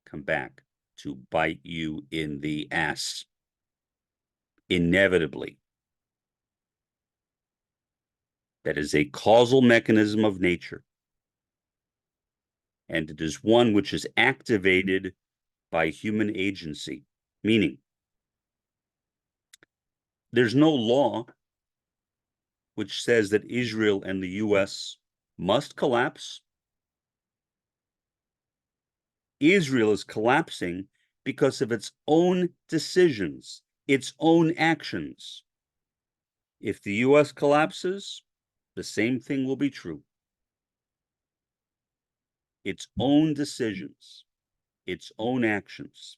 come back to bite you in the ass. Inevitably. That is a causal mechanism of nature. And it is one which is activated by human agency, meaning there's no law which says that Israel and the US must collapse. Israel is collapsing because of its own decisions, its own actions. If the US collapses, the same thing will be true. Its own decisions, its own actions.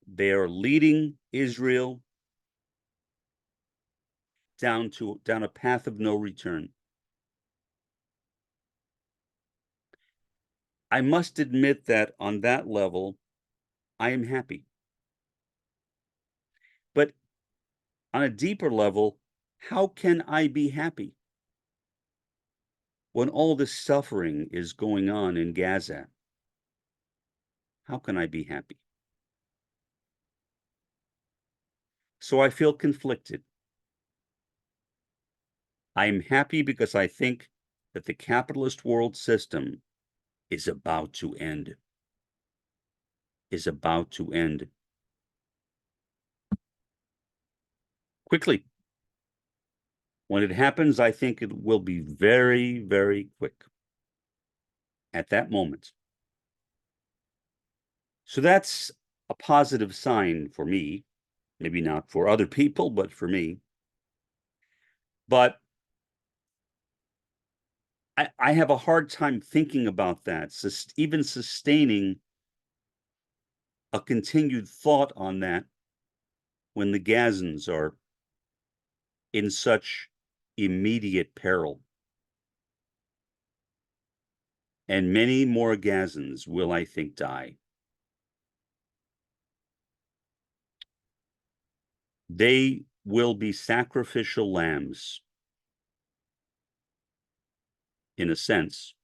They are leading Israel down a path of no return. I must admit that on that level, I am happy. But on a deeper level, how can I be happy when all this suffering is going on in Gaza? How can I be happy? So I feel conflicted. I am happy because I think that the capitalist world system is about to end. Is about to end. Quickly. When it happens, I think it will be very, very quick at that moment. So that's a positive sign for me. Maybe not for other people, but for me. But I have a hard time thinking about that, even sustaining a continued thought on that when the Gazans are in such immediate peril. And many more Gazans will, I think, die. They will be sacrificial lambs, in a sense,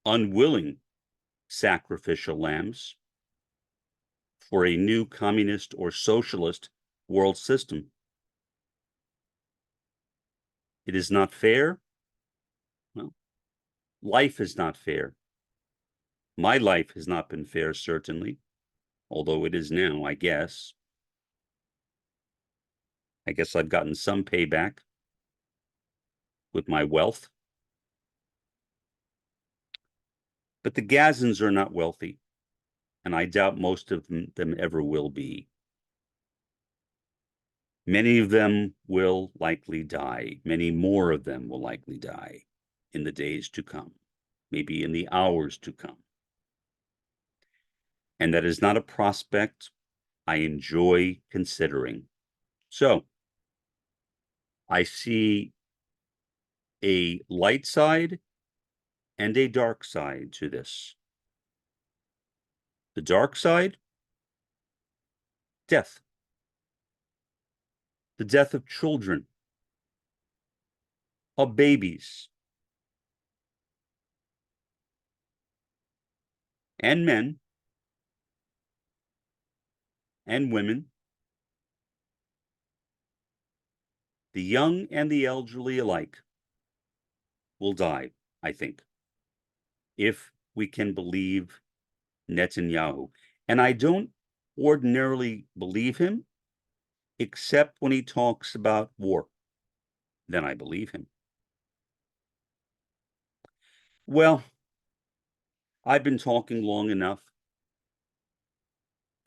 unwilling sacrificial lambs for a new communist or socialist world system. It is not fair. Well, life is not fair. My life has not been fair, certainly, although it is now, I guess. I guess I've gotten some payback with my wealth. But the Gazans are not wealthy, and I doubt most of them ever will be. Many of them will likely die. Many more of them will likely die in the days to come, maybe in the hours to come. And that is not a prospect I enjoy considering. So I see a light side and a dark side to this. The dark side, death. The death of children, of babies, and men, and women, the young and the elderly alike, will die, I think, if we can believe Netanyahu. And I don't ordinarily believe him, except when he talks about war. Then I believe him. Well, I've been talking long enough,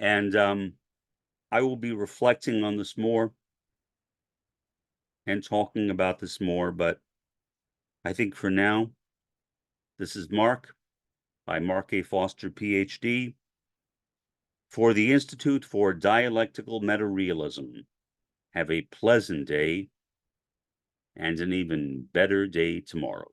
and I will be reflecting on this more and talking about this more, but I think for now, this is Mark by Mark A. Foster, Ph.D., for the Institute for Dialectical Meta-Realism. Have a pleasant day and an even better day tomorrow.